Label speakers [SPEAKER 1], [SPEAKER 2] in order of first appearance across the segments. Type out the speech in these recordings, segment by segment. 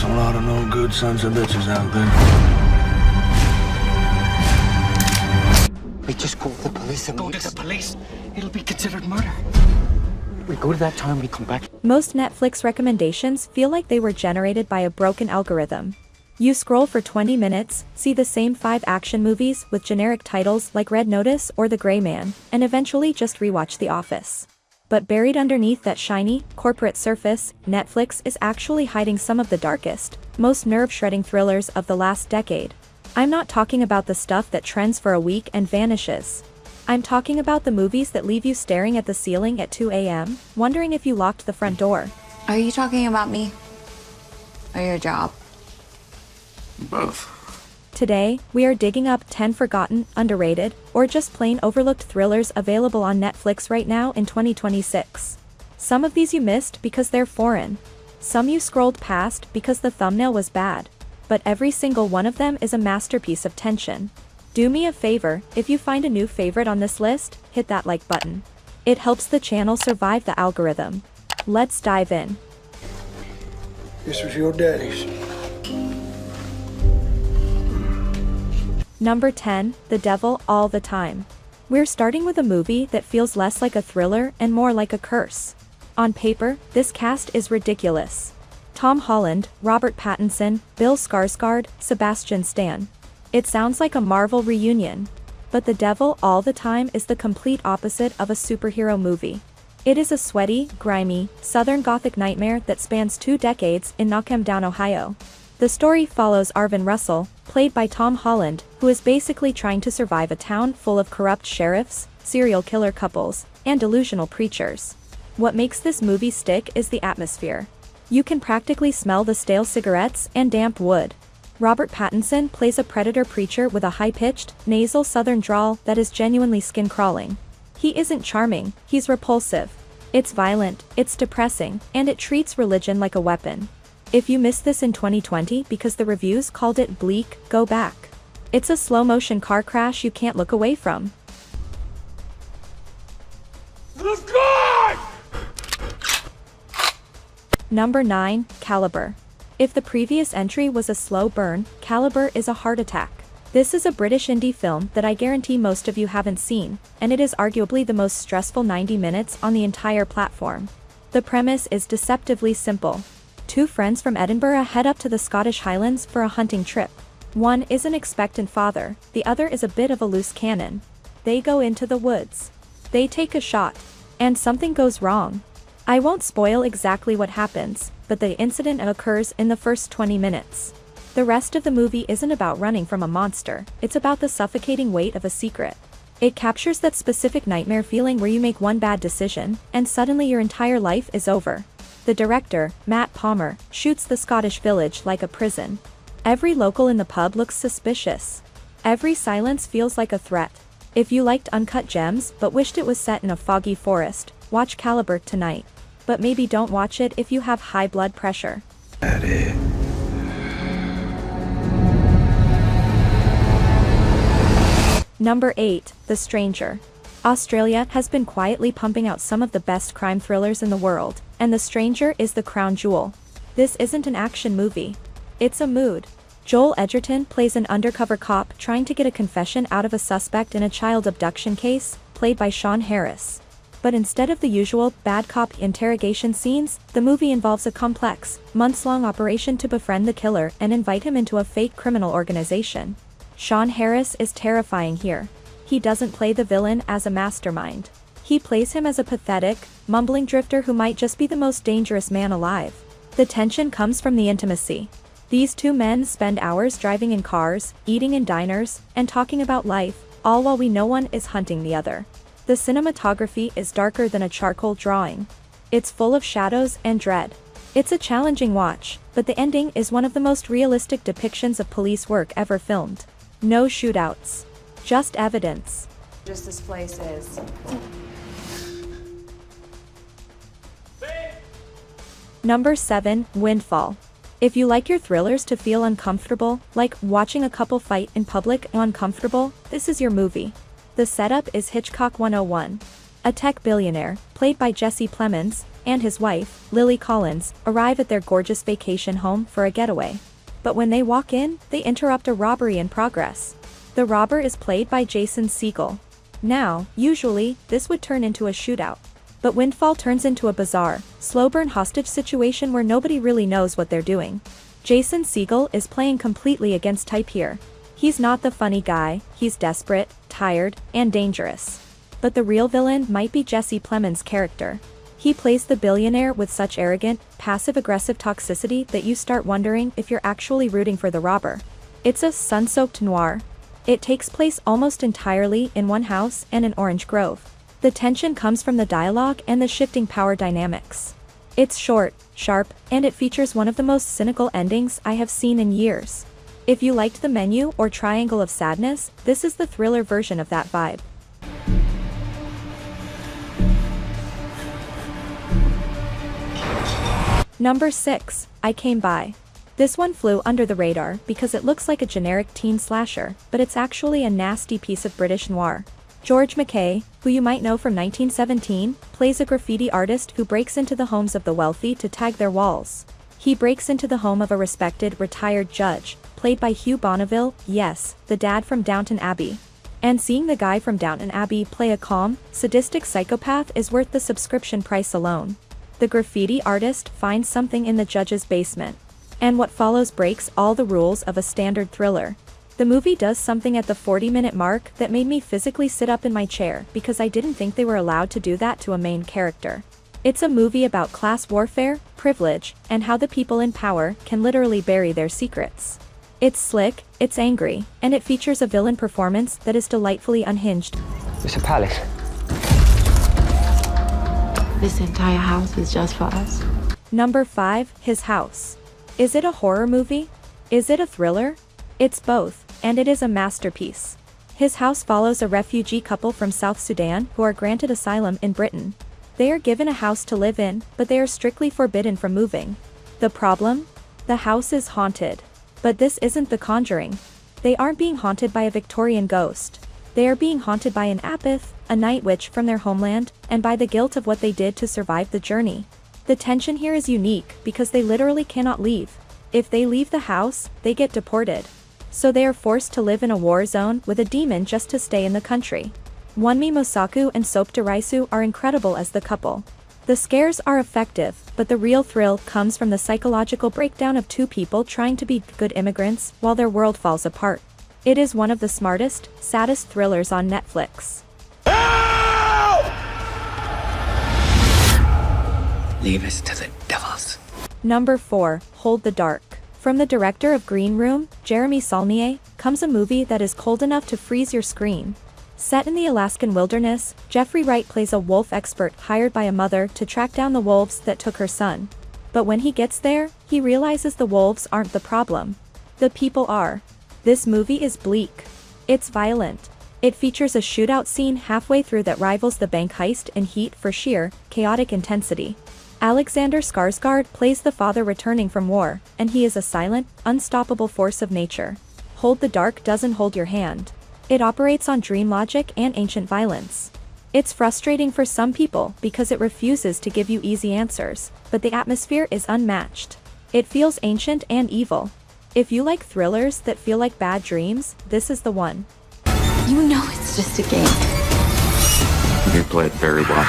[SPEAKER 1] a lot of no good sons of bitches out there.
[SPEAKER 2] We just call the police and
[SPEAKER 3] Go to the police. It'll be considered murder.
[SPEAKER 2] we go to that town, we come back.
[SPEAKER 4] Most Netflix recommendations feel like they were generated by a broken algorithm. You scroll for 20 minutes, see the same 5 action movies with generic titles like Red Notice or The Gray Man, and eventually just rewatch The Office. But buried underneath that shiny, corporate surface, Netflix is actually hiding some of the darkest, most nerve-shredding thrillers of the last decade. I'm not talking about the stuff that trends for a week and vanishes. I'm talking about the movies that leave you staring at the ceiling at 2 a.m., wondering if you locked the front door.
[SPEAKER 5] Are you talking about me? Or your job?
[SPEAKER 1] Both.
[SPEAKER 4] Today, we are digging up 10 forgotten, underrated, or just plain overlooked thrillers available on Netflix right now in 2026. Some of these you missed because they're foreign. Some you scrolled past because the thumbnail was bad. But every single one of them is a masterpiece of tension. Do me a favor, if you find a new favorite on this list, hit that like button. It helps the channel survive the algorithm. Let's dive in.
[SPEAKER 1] This was your daddy's.
[SPEAKER 4] Number 10, The Devil All the Time. We're starting with a movie that feels less like a thriller and more like a curse. On paper, this cast is ridiculous. Tom Holland, Robert Pattinson, Bill Skarsgård, Sebastian Stan. It sounds like a Marvel reunion. But The Devil All the Time is the complete opposite of a superhero movie. It is a sweaty, grimy, Southern Gothic nightmare that spans 2 decades in Knockemdown, Ohio. The story follows Arvin Russell, played by Tom Holland, who is basically trying to survive a town full of corrupt sheriffs, serial killer couples, and delusional preachers. What makes this movie stick is the atmosphere. You can practically smell the stale cigarettes and damp wood. Robert Pattinson plays a predator preacher with a high-pitched, nasal Southern drawl that is genuinely skin-crawling. He isn't charming, he's repulsive. It's violent, it's depressing, and it treats religion like a weapon. If you missed this in 2020 because the reviews called it bleak, go back. It's a slow-motion car crash you can't look away from. Number 9, Calibre. If the previous entry was a slow burn, Calibre is a heart attack. This is a British indie film that I guarantee most of you haven't seen, and it is arguably the most stressful 90 minutes on the entire platform. The premise is deceptively simple. 2 friends from Edinburgh head up to the Scottish Highlands for a hunting trip. One is an expectant father, the other is a bit of a loose cannon. They go into the woods. They take a shot. And something goes wrong. I won't spoil exactly what happens, but the incident occurs in the first 20 minutes. The rest of the movie isn't about running from a monster, it's about the suffocating weight of a secret. It captures that specific nightmare feeling where you make one bad decision, and suddenly your entire life is over. The director, Matt Palmer, shoots the Scottish village like a prison. Every local in the pub looks suspicious. Every silence feels like a threat. If you liked Uncut Gems but wished it was set in a foggy forest, watch Calibre tonight. But maybe don't watch it if you have high blood pressure.
[SPEAKER 1] That it.
[SPEAKER 4] Number 8, The Stranger. Australia has been quietly pumping out some of the best crime thrillers in the world, and The Stranger is the crown jewel. This isn't an action movie. It's a mood. Joel Edgerton plays an undercover cop trying to get a confession out of a suspect in a child abduction case, played by Sean Harris. But instead of the usual bad cop interrogation scenes, the movie involves a complex, months-long operation to befriend the killer and invite him into a fake criminal organization. Sean Harris is terrifying here. He doesn't play the villain as a mastermind. He plays him as a pathetic, mumbling drifter who might just be the most dangerous man alive. The tension comes from the intimacy. These 2 men spend hours driving in cars, eating in diners, and talking about life, all while no one is hunting the other. The cinematography is darker than a charcoal drawing. It's full of shadows and dread. It's a challenging watch, but the ending is one of the most realistic depictions of police work ever filmed. No shootouts. Just evidence.
[SPEAKER 5] Just this place is.
[SPEAKER 4] Number 7, Windfall. If you like your thrillers to feel uncomfortable, like watching a couple fight in public uncomfortable, this is your movie. The setup is Hitchcock 101. A tech billionaire, played by Jesse Plemons, and his wife, Lily Collins, arrive at their gorgeous vacation home for a getaway. But when they walk in, they interrupt a robbery in progress. The robber is played by Jason Segel. Now, usually, this would turn into a shootout. But Windfall turns into a bizarre, slow-burn hostage situation where nobody really knows what they're doing. Jason Segel is playing completely against type here. He's not the funny guy, he's desperate, tired, and dangerous. But the real villain might be Jesse Plemons' character. He plays the billionaire with such arrogant, passive-aggressive toxicity that you start wondering if you're actually rooting for the robber. It's a sun-soaked noir. It takes place almost entirely in one house and in Orange Grove. The tension comes from the dialogue and the shifting power dynamics. It's short, sharp, and it features one of the most cynical endings I have seen in years. If you liked The Menu or Triangle of Sadness, this is the thriller version of that vibe. Number 6, I Came By. This one flew under the radar because it looks like a generic teen slasher, but it's actually a nasty piece of British noir. George Mackay, who you might know from 1917, plays a graffiti artist who breaks into the homes of the wealthy to tag their walls. He breaks into the home of a respected retired judge, played by Hugh Bonneville, yes, the dad from Downton Abbey. And seeing the guy from Downton Abbey play a calm, sadistic psychopath is worth the subscription price alone. The graffiti artist finds something in the judge's basement. And what follows breaks all the rules of a standard thriller. The movie does something at the 40-minute mark that made me physically sit up in my chair because I didn't think they were allowed to do that to a main character. It's a movie about class warfare, privilege, and how the people in power can literally bury their secrets. It's slick, it's angry, and it features a villain performance that is delightfully unhinged.
[SPEAKER 2] It's a palace.
[SPEAKER 6] This entire house is just for us.
[SPEAKER 4] Number 5, His House. Is it a horror movie? Is it a thriller? It's both, and it is a masterpiece. His House follows a refugee couple from South Sudan who are granted asylum in Britain. They are given a house to live in, but they are strictly forbidden from moving. The problem? The house is haunted. But this isn't The Conjuring. They aren't being haunted by a Victorian ghost. They are being haunted by an apith, a night witch from their homeland, and by the guilt of what they did to survive the journey. The tension here is unique because they literally cannot leave. If they leave the house, they get deported. So they are forced to live in a war zone with a demon just to stay in the country. Wunmi Mosaku and Soap Deraisu are incredible as the couple. The scares are effective, but the real thrill comes from the psychological breakdown of two people trying to be good immigrants while their world falls apart. It is one of the smartest, saddest thrillers on Netflix.
[SPEAKER 3] Leave us to the devils.
[SPEAKER 4] Number 4, Hold the Dark. From the director of Green Room, Jeremy Saulnier, comes a movie that is cold enough to freeze your screen. Set in the Alaskan wilderness, Jeffrey Wright plays a wolf expert hired by a mother to track down the wolves that took her son. But when he gets there, he realizes the wolves aren't the problem. The people are. This movie is bleak. It's violent. It features a shootout scene halfway through that rivals the bank heist in heat for sheer, chaotic intensity. Alexander Skarsgård plays the father returning from war, and he is a silent, unstoppable force of nature. Hold the Dark doesn't hold your hand. It operates on dream logic and ancient violence. It's frustrating for some people because it refuses to give you easy answers, but the atmosphere is unmatched. It feels ancient and evil. If you like thrillers that feel like bad dreams, this is the one.
[SPEAKER 6] You know it's just a game.
[SPEAKER 7] You played very well.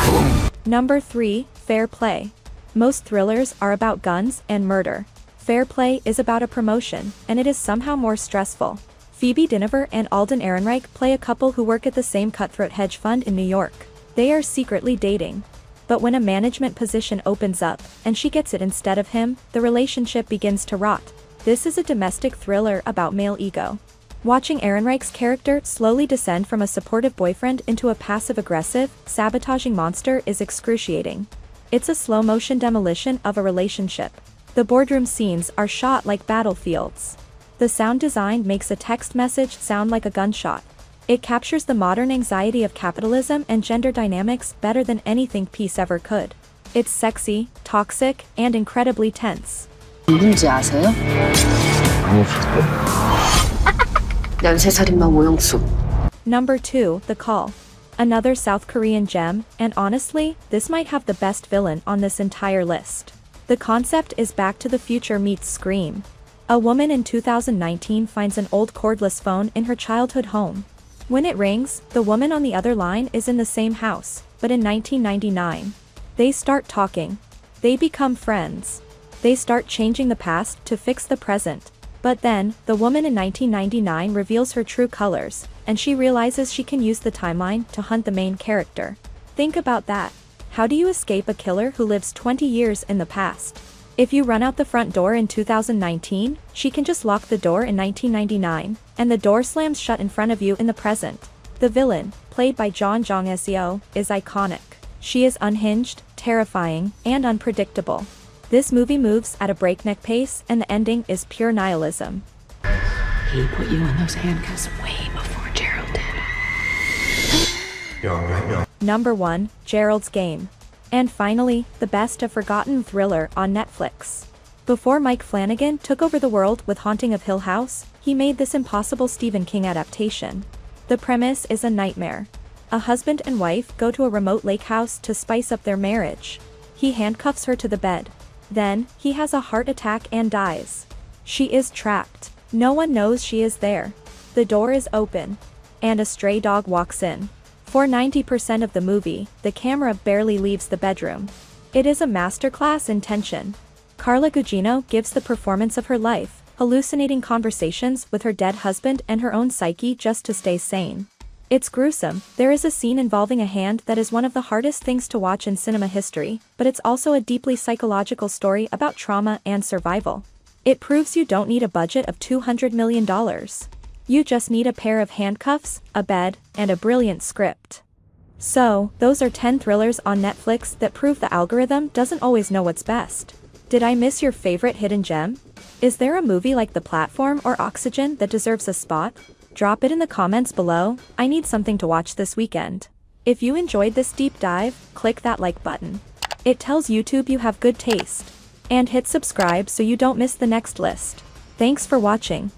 [SPEAKER 7] Boom.
[SPEAKER 4] Number 3, Fair Play. Most thrillers are about guns and murder. Fair Play is about a promotion, and it is somehow more stressful. Phoebe Dynevor and Alden Ehrenreich play a couple who work at the same cutthroat hedge fund in New York. They are secretly dating. But when a management position opens up, and she gets it instead of him, the relationship begins to rot. This is a domestic thriller about male ego. Watching Ehrenreich's character slowly descend from a supportive boyfriend into a passive-aggressive, sabotaging monster is excruciating. It's a slow-motion demolition of a relationship. The boardroom scenes are shot like battlefields. The sound design makes a text message sound like a gunshot. It captures the modern anxiety of capitalism and gender dynamics better than anything Peace ever could. It's sexy, toxic, and incredibly tense.
[SPEAKER 6] 누군지 아세요? 연쇄살인마 오영수.
[SPEAKER 4] Number 2, The Call. Another South Korean gem, and honestly, this might have the best villain on this entire list. The concept is Back to the Future meets Scream. A woman in 2019 finds an old cordless phone in her childhood home. When it rings, the woman on the other line is in the same house, but in 1999. They start talking. They become friends. They start changing the past to fix the present. But then, the woman in 1999 reveals her true colors, and she realizes she can use the timeline to hunt the main character. Think about that. How do you escape a killer who lives 20 years in the past? If you run out the front door in 2019, she can just lock the door in 1999, and the door slams shut in front of you in the present. The villain, played by John Jong-seo, is iconic. She is unhinged, terrifying, and unpredictable. This movie moves at a breakneck pace, and the ending is pure nihilism.
[SPEAKER 6] He put you in those handcuffs way before Gerald did.
[SPEAKER 4] Number 1, Gerald's Game. And finally, the best of forgotten thriller on Netflix. Before Mike Flanagan took over the world with Haunting of Hill House, he made this impossible Stephen King adaptation. The premise is a nightmare. A husband and wife go to a remote lake house to spice up their marriage. He handcuffs her to the bed. Then, he has a heart attack and dies. She is trapped. No one knows she is there. The door is open. And a stray dog walks in. For 90% of the movie, the camera barely leaves the bedroom. It is a masterclass in tension. Carla Gugino gives the performance of her life, hallucinating conversations with her dead husband and her own psyche just to stay sane. It's gruesome. There is a scene involving a hand that is one of the hardest things to watch in cinema history, but it's also a deeply psychological story about trauma and survival. It proves you don't need a budget of $200 million. You just need a pair of handcuffs, a bed, and a brilliant script. So, those are 10 thrillers on Netflix that prove the algorithm doesn't always know what's best. Did I miss your favorite hidden gem? Is there a movie like The Platform or Oxygen that deserves a spot? Drop it in the comments below. I need something to watch this weekend. If you enjoyed this deep dive, click that like button. It tells YouTube you have good taste. And hit subscribe so you don't miss the next list. Thanks for watching.